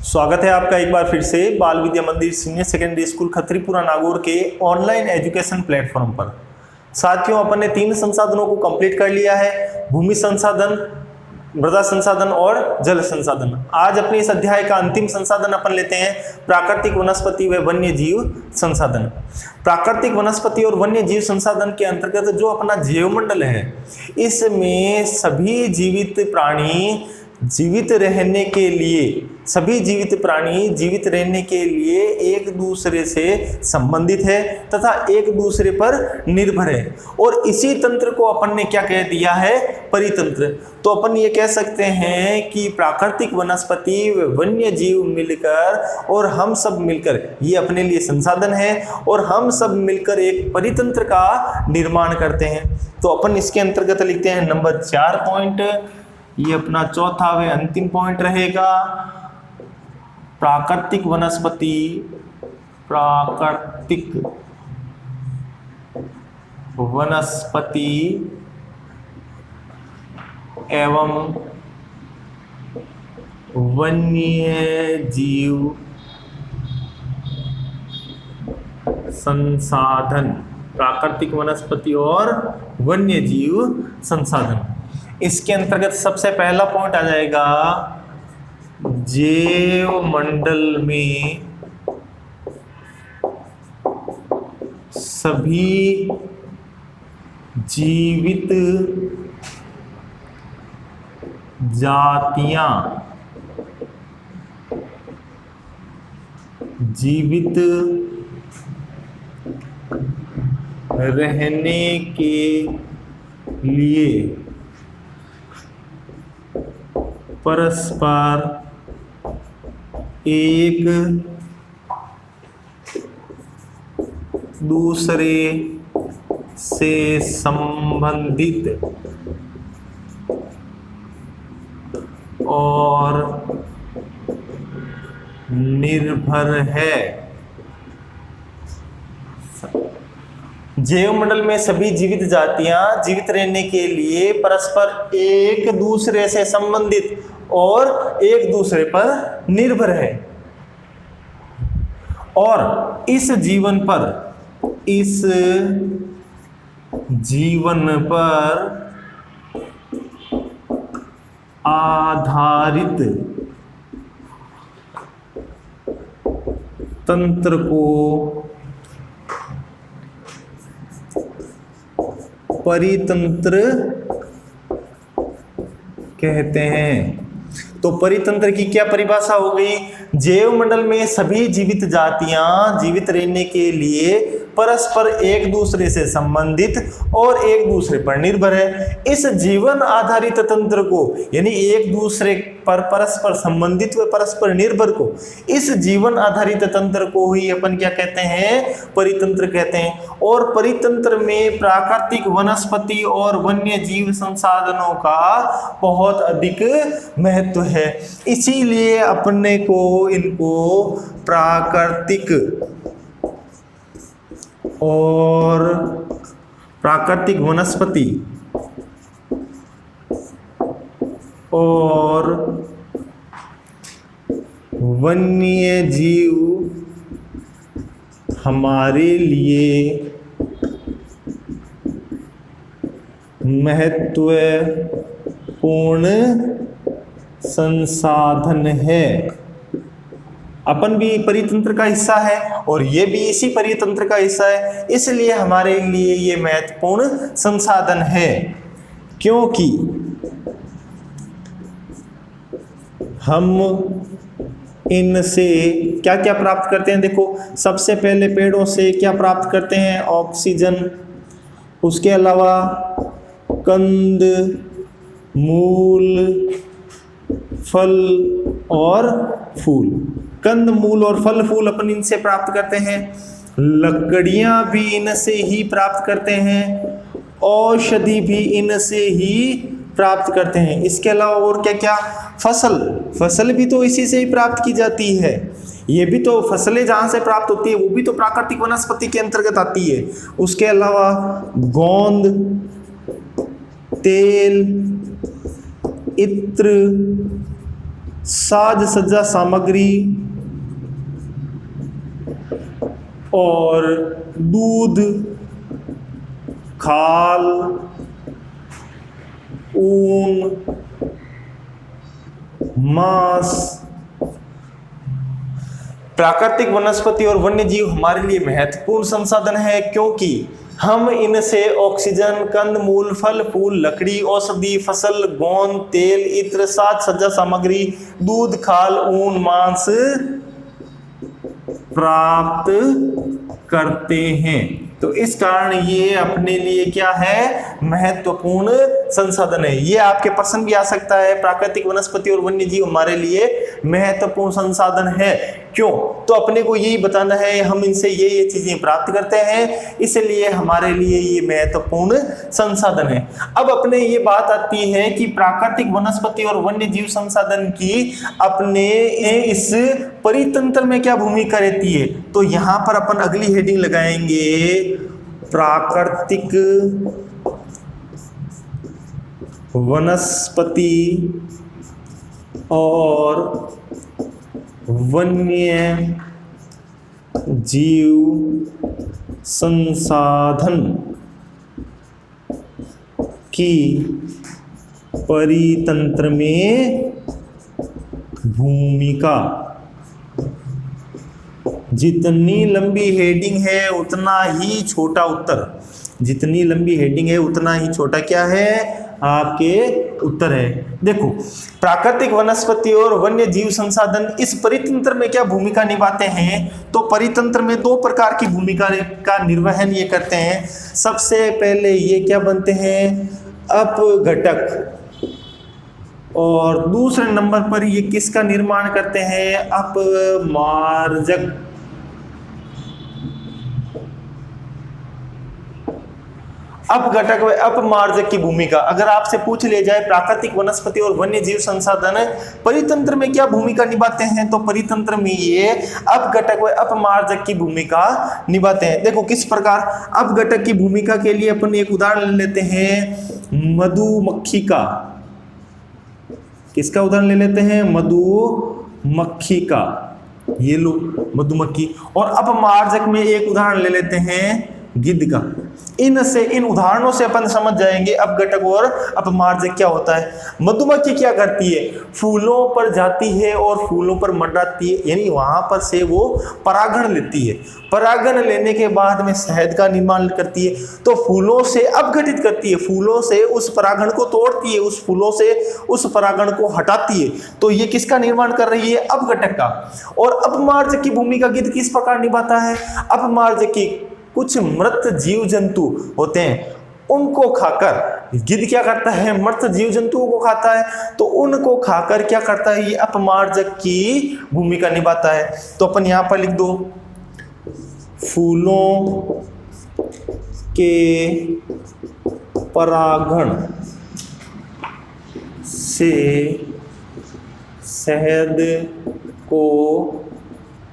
स्वागत है आपका एक बार फिर से बाल विद्या मंदिर सीनियर सेकेंडरी स्कूल खत्रीपुरा नागौर के ऑनलाइन एजुकेशन प्लेटफॉर्म पर। साथियों, अपन ने 3 संसाधनों को कंप्लीट कर लिया है, भूमि संसाधन, मृदा संसाधन और जल संसाधन। आज अपने इस अध्याय का अंतिम संसाधन अपन लेते हैं प्राकृतिक वनस्पति व वन्य जीव संसाधन। प्राकृतिक वनस्पति और वन्य जीव संसाधन के अंतर्गत जो अपना जैवमंडल है, इसमें सभी जीवित प्राणी जीवित रहने के लिए एक दूसरे से संबंधित है तथा एक दूसरे पर निर्भर है, और इसी तंत्र को अपन ने क्या कह दिया है, परितंत्र। तो अपन ये कह सकते हैं कि प्राकृतिक वनस्पति वन्य जीव मिलकर और हम सब मिलकर ये अपने लिए संसाधन है, और हम सब मिलकर एक परितंत्र का निर्माण करते हैं। तो अपन इसके अंतर्गत लिखते हैं नंबर 4 पॉइंट, ये अपना चौथा व अंतिम पॉइंट रहेगा। प्राकृतिक वनस्पति एवं वन्य जीव संसाधन। प्राकृतिक वनस्पति और वन्य जीव संसाधन, इसके अंतर्गत सबसे पहला पॉइंट आ जाएगा, जैव मंडल में सभी जीवित जातियां जीवित रहने के लिए परस्पर एक दूसरे से संबंधित और निर्भर है। जैवमंडल में सभी जीवित जातियां जीवित रहने के लिए परस्पर एक दूसरे से संबंधित और एक दूसरे पर निर्भर है, और इस जीवन पर आधारित तंत्र को परितंत्र कहते हैं। तो परितंत्र की क्या परिभाषा हो गई, जैवमंडल में सभी जीवित जातियां जीवित रहने के लिए परस्पर एक दूसरे से संबंधित और एक दूसरे पर निर्भर है। इस जीवन आधारित तंत्र को, यानी एक दूसरे पर परस्पर संबंधित व परस्पर निर्भर को, इस जीवन आधारित तंत्र को ही अपन क्या कहते हैं, परितंत्र कहते हैं। और परितंत्र में प्राकृतिक वनस्पति और वन्य जीव संसाधनों का बहुत अधिक महत्व है, इसीलिए अपने को इनको प्राकृतिक वनस्पति और वन्य जीव हमारे लिए महत्वपूर्ण संसाधन है। अपन भी परितंत्र का हिस्सा है और ये भी इसी परितंत्र का हिस्सा है, इसलिए हमारे लिए ये महत्वपूर्ण संसाधन है, क्योंकि हम इनसे क्या क्या प्राप्त करते हैं। देखो, सबसे पहले पेड़ों से क्या प्राप्त करते हैं, ऑक्सीजन। उसके अलावा कंद, मूल, फल और फूल। कंद, मूल और फल फूल अपन इनसे प्राप्त करते हैं। लकड़ियां भी इनसे ही प्राप्त करते हैं, औषधि भी इनसे ही प्राप्त करते हैं। इसके अलावा और क्या क्या, फसल भी तो इसी से ही प्राप्त की जाती है। ये भी तो फसलें जहाँ से प्राप्त होती है वो भी तो प्राकृतिक वनस्पति के अंतर्गत आती है। उसके अलावा गोंद, तेल, इत्र, साज सज्जा सामग्री और दूध, खाल, ऊन, मांस। प्राकृतिक वनस्पति और वन्य जीव हमारे लिए महत्वपूर्ण संसाधन है क्योंकि हम इनसे ऑक्सीजन, कंदमूल, फल फूल, लकड़ी, औषधि, फसल, गोंद, तेल, इत्र, साज सज्जा सामग्री, दूध, खाल, ऊन, मांस प्राप्त करते हैं। तो इस कारण ये अपने लिए क्या है, महत्वपूर्ण संसाधन है। ये आपके प्रश्न भी आ सकता है, प्राकृतिक वनस्पति और वन्य जीव हमारे लिए महत्वपूर्ण संसाधन है क्यों? तो अपने को यही बताना है हम इनसे ये चीजें प्राप्त करते हैं, इसलिए हमारे लिए ये महत्वपूर्ण संसाधन है। अब अपने ये बात आती है कि प्राकृतिक वनस्पति और वन्य जीव संसाधन की अपने इस परितंत्र में क्या भूमिका रहती है। तो यहां पर अपन अगली हेडिंग लगाएंगे, प्राकृतिक वनस्पति और वन्य जीव संसाधन की परितंत्र में भूमिका। जितनी लंबी हेडिंग है उतना ही छोटा उत्तर, जितनी लंबी हेडिंग है उतना ही छोटा क्या है, आपके उत्तर है। देखो, प्राकृतिक वनस्पति और वन्य जीव संसाधन इस परितंत्र में क्या भूमिका निभाते हैं। तो परितंत्र में दो प्रकार की भूमिका का निर्वहन ये करते हैं। सबसे पहले ये क्या बनते हैं, अपघटक, और दूसरे नंबर पर ये किसका निर्माण करते हैं, अपमार्जक। अपघटक व अपमार्जक की भूमिका। अगर आपसे पूछ ले जाए प्राकृतिक वनस्पति और वन्य जीव संसाधन परितंत्र में क्या भूमिका निभाते हैं, तो परितंत्र में ये अपघटक व अपमार्जक की भूमिका निभाते हैं। देखो किस प्रकार। अपघटक की भूमिका के लिए अपन एक उदाहरण लेते हैं, मधुमक्खी का। किसका उदाहरण ले लेते हैं, मधुमक्खी का। ये लो मधुमक्खी। और अपमार्जक में एक उदाहरण ले लेते हैं, गिद्ध का। इन उदाहरणों से अपन समझ जाएंगे अपघटक और अपमार्जक क्या होता है। मधुमक्खी क्या करती है, फूलों पर जाती है और फूलों पर मंडराती है, यानी वहां पर से वो परागण लेती है। परागण लेने के बाद में शहद का निर्माण करती है, तो फूलों से अपघटित करती है, फूलों से उस परागण को तोड़ती है, उस फूलों से उस परागण को हटाती है। तो ये किसका निर्माण कर रही है, अपघटक का। और अपमार्जक की भूमिका गिद्ध किस प्रकार निभाता है। अपमार्जक की कुछ मृत जीव जंतु होते हैं, उनको खाकर गिद्ध क्या करता है, मृत जीव जंतुओं को खाता है। तो उनको खाकर क्या करता है, ये अपमार्जक की भूमिका निभाता है। तो अपन यहां पर लिख दो, फूलों के परागण से शहद को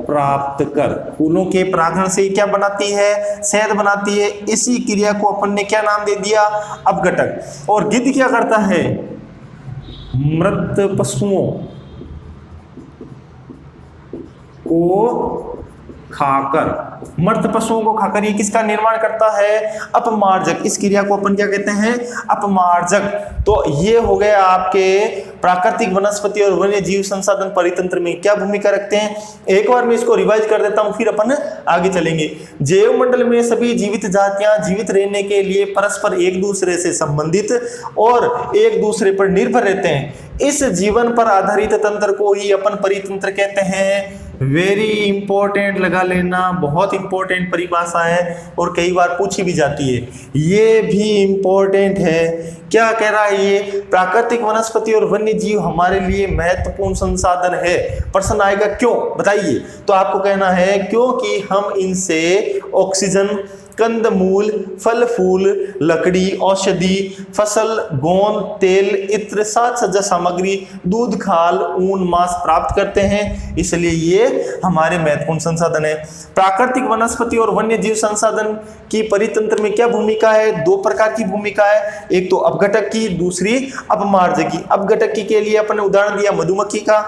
प्राप्त कर। फूलों के परागण से क्या बनाती है, शहद बनाती है। इसी क्रिया को अपन ने क्या नाम दे दिया, अपघटक। और गिद्ध क्या करता है, मृत पशुओं को खाकर, मृत पशुओं को खाकर ये किसका निर्माण करता है, अपमार्जक। इस क्रिया को अपन क्या कहते हैं, अपमार्जक। तो ये हो गया आपके प्राकृतिक वनस्पति और वन्य जीव संसाधन परितंत्र में क्या भूमिका रखते हैं। एक बार मैं इसको रिवाइज कर देता हूं, फिर अपन आगे चलेंगे। जैव मंडल में सभी जीवित जातियां जीवित रहने के लिए परस्पर एक दूसरे से संबंधित और एक दूसरे पर निर्भर रहते हैं। इस जीवन पर आधारित तंत्र को ही अपन परितंत्र कहते हैं। वेरी इंपॉर्टेंट लगा लेना, बहुत इंपॉर्टेंट परिभाषा है और कई बार पूछी भी जाती है। ये भी इंपॉर्टेंट है। क्या कह रहा है ये, प्राकृतिक वनस्पति और वन्य जीव हमारे लिए महत्वपूर्ण संसाधन है। प्रश्न आएगा क्यों, बताइए। तो आपको कहना है क्योंकि हम इनसे ऑक्सीजन, कंद मूल, फल फूल, लकड़ी, औषधि, फसल, गोंद, तेल, इत्र, साज सज्जा सामग्री, दूध, खाल, ऊन, मांस प्राप्त करते हैं, इसलिए ये हमारे महत्वपूर्ण संसाधन है। प्राकृतिक वनस्पति और वन्य जीव संसाधन की परितंत्र में क्या भूमिका है? दो प्रकार की भूमिका है, एक तो अपघटक की, दूसरी अपमार्जक की। अपघटक की के लिए अपने उदाहरण दिया मधुमक्खी का,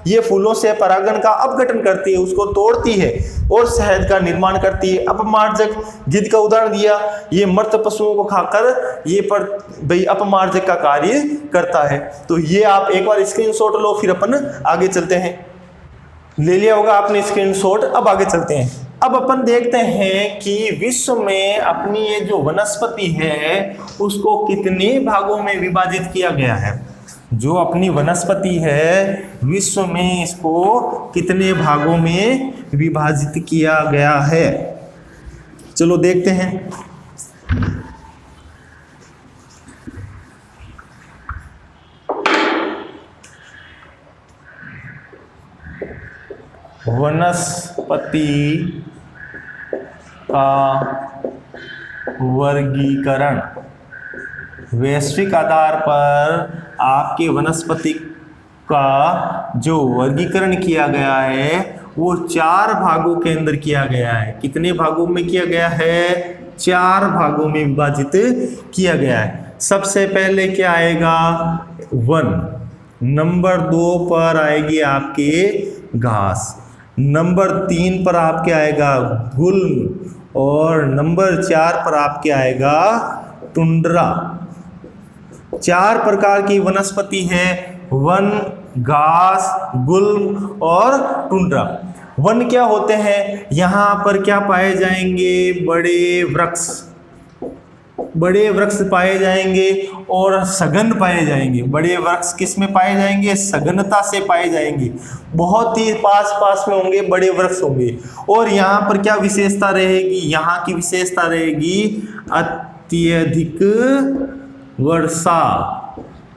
ये फूलों से परागण का अपघटन करती है, उसको तोड़ती है और शहद का निर्माण करती है। अपमार्जक गिद्ध का उदाहरण दिया, ये मृत पशुओं को खाकर ये पर भाई अपमार्जक का कार्य करता है। तो ये आप एक बार स्क्रीनशॉट लो, फिर अपन आगे चलते हैं। ले लिया होगा आपने स्क्रीनशॉट, अब आगे चलते हैं। अब अपन देखते हैं कि विश्व में अपनी ये जो वनस्पति है उसको कितने भागों में विभाजित किया गया है। जो अपनी वनस्पति है विश्व में इसको कितने भागों में विभाजित किया गया है, चलो देखते हैं। वनस्पति का वर्गीकरण, वैश्विक आधार पर आपके वनस्पति का जो वर्गीकरण किया गया है वो 4 भागों के अंदर किया गया है। कितने भागों में किया गया है? 4 भागों में विभाजित किया गया है। सबसे पहले क्या आएगा? वन। नंबर 2 पर आएगी आपके घास। नंबर 3 पर आपके आएगा गुल्म और नंबर 4 पर आपके आएगा टुंड्रा। 4 प्रकार की वनस्पति है, वन, घास, गुल्म और टुंड्रा। वन क्या होते हैं? यहाँ पर क्या पाए जाएंगे? बड़े वृक्ष, बड़े वृक्ष पाए जाएंगे और सघन पाए जाएंगे। बड़े वृक्ष किस में पाए जाएंगे? सघनता से पाए जाएंगे, बहुत ही पास पास में होंगे, बड़े वृक्ष होंगे। और यहाँ पर क्या विशेषता रहेगी? यहाँ की विशेषता रहेगी अत्यधिक वर्षा।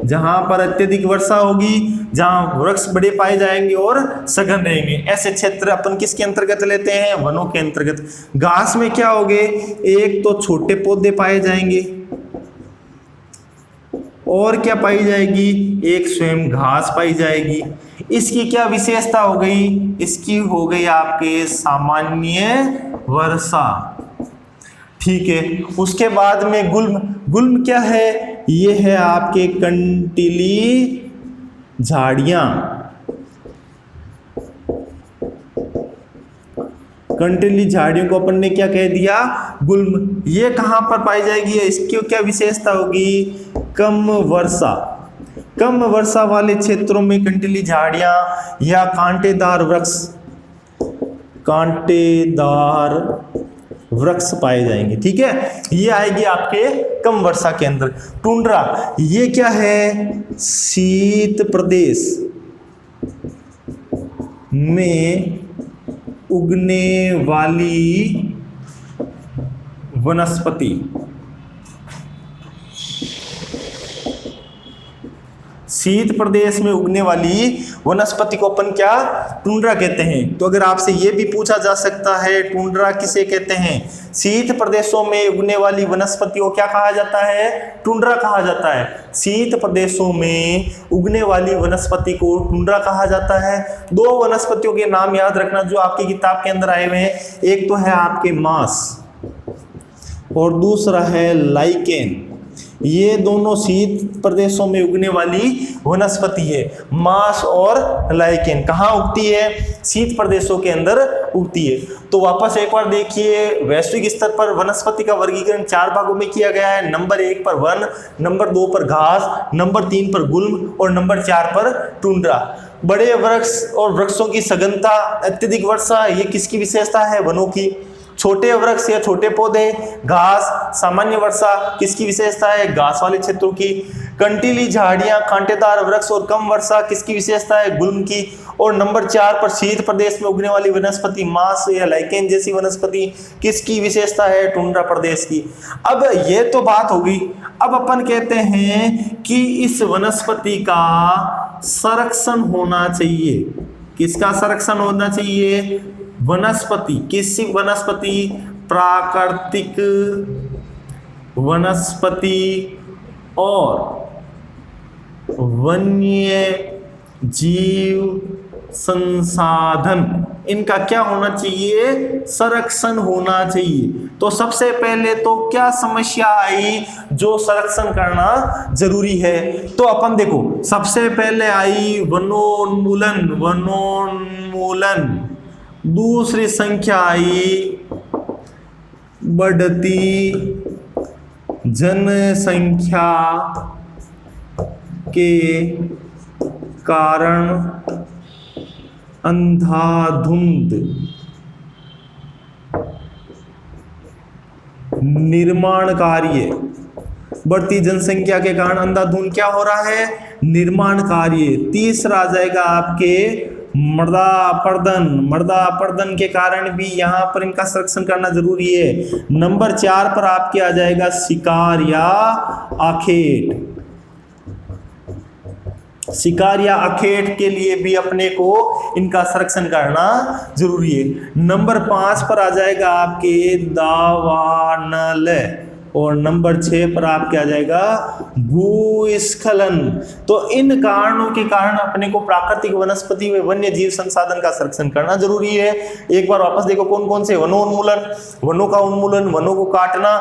जहां पर अत्यधिक वर्षा होगी, जहां वृक्ष बड़े पाए जाएंगे और सघन रहेंगे, ऐसे क्षेत्र अपन किसके अंतर्गत लेते हैं? वनों के अंतर्गत। घास में क्या होगे? एक तो छोटे पौधे पाए जाएंगे और क्या पाई जाएगी? एक स्वयं घास पाई जाएगी। इसकी क्या विशेषता हो गई? इसकी हो गई आपके सामान्य वर्षा, ठीक है। उसके बाद में गुल्म। गुल्म क्या है? ये है आपके कंटीली झाड़ियां। कंटीली झाड़ियों को अपन ने क्या कह दिया? गुल्म। ये कहां पर पाई जाएगी? इसकी क्या विशेषता होगी? कम वर्षा। कम वर्षा वाले क्षेत्रों में कंटीली झाड़ियां या कांटेदार वृक्ष, कांटेदार वृक्ष पाए जाएंगे, ठीक है। ये आएगी आपके कम वर्षा के अंदर। टुंड्रा, ये क्या है? शीत प्रदेश में उगने वाली वनस्पति। शीत प्रदेश में उगने वाली वनस्पति को अपन क्या? टुंड्रा कहते हैं। तो अगर आपसे ये भी पूछा जा सकता है टुंड्रा किसे कहते हैं? शीत प्रदेशों में उगने वाली वनस्पति को क्या कहा जाता है? टुंड्रा कहा जाता है। शीत प्रदेशों में उगने वाली वनस्पति को टुंड्रा कहा जाता है। 2 वनस्पतियों के नाम याद रखना जो आपकी किताब के अंदर आए हुए हैं, एक तो है आपके मास और दूसरा है लाइकेन। ये दोनों शीत प्रदेशों में उगने वाली वनस्पति है। मास और लाइकेन कहाँ उगती है? शीत प्रदेशों के अंदर उगती है। तो वापस एक बार देखिए, वैश्विक स्तर पर वनस्पति का वर्गीकरण 4 भागों में किया गया है। नंबर 1 पर वन, नंबर 2 पर घास, नंबर 3 पर गुल्म और नंबर 4 पर टुंड्रा। बड़े वृक्ष और वृक्षों की सघनता, अत्यधिक वर्षा, ये किसकी विशेषता है? वनों की। छोटे वृक्ष या छोटे पौधे, घास, सामान्य वर्षा, किसकी विशेषता है? घास वाले क्षेत्रों की। कंटीली झाड़ियां, कांटेदार वृक्ष और कम वर्षा, किसकी विशेषता है? गुल्म की। और नंबर 4 पर शीत प्रदेश में उगने वाली वनस्पति, मास या लाइकेन जैसी वनस्पति, किसकी विशेषता है? टुंड्रा प्रदेश की। अब ये तो बात होगी। अब अपन कहते हैं कि इस वनस्पति का संरक्षण होना चाहिए। किसका संरक्षण होना चाहिए? वनस्पति, किसी वनस्पति प्राकृतिक वनस्पति और वन्य जीव संसाधन, इनका क्या होना चाहिए? संरक्षण होना चाहिए। तो सबसे पहले तो क्या समस्या आई जो संरक्षण करना जरूरी है? तो अपन देखो, सबसे पहले आई वनोन्मूलन, दूसरी संख्या आई बढ़ती जनसंख्या के कारण अंधाधुंध निर्माण कार्य। बढ़ती जनसंख्या के कारण अंधाधुंध क्या हो रहा है? निर्माण कार्य। तीसरा आ जाएगा आपके मृदा अपरदन के कारण भी यहाँ पर इनका संरक्षण करना जरूरी है। नंबर 4 पर आपके आ जाएगा शिकार या आखेट। शिकार या आखेट के लिए भी अपने को इनका संरक्षण करना जरूरी है। नंबर 5 पर आ जाएगा आपके दावानल और नंबर 6 पर आपके आ जाएगा भूस्खलन। तो इन कारणों के कारण अपने को प्राकृतिक वनस्पति व वन्य जीव संसाधन का संरक्षण करना जरूरी है। एक बार वापस देखो कौन कौन से? वनोन्मूलन, वनों का उन्मूलन, वनों को काटना,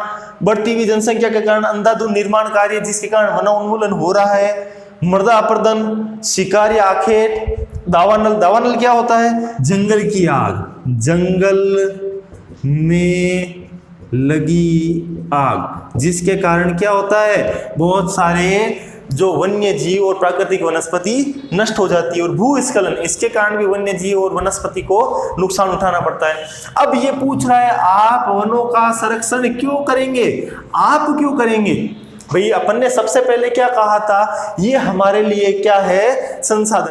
बढ़ती हुई जनसंख्या के कारण अंधाधुंध निर्माण कार्य जिसके कारण वनोन्मूलन हो रहा है, मृदा अपरदन, शिकार या आखेट, दावानल क्या होता है? जंगल की आग, जंगल में लगी आग जिसके कारण क्या होता है? बहुत सारे जो वन्य जीव और प्राकृतिक वनस्पति नष्ट हो जाती है। और भूस्खलन, इसके कारण भी वन्य जीव और वनस्पति को नुकसान उठाना पड़ता है। अब ये पूछ रहा है आप वनों का संरक्षण क्यों करेंगे? आप क्यों करेंगे भाई? अपन ने सबसे पहले क्या कहा था? ये हमारे लिए क्या है? संसाधन।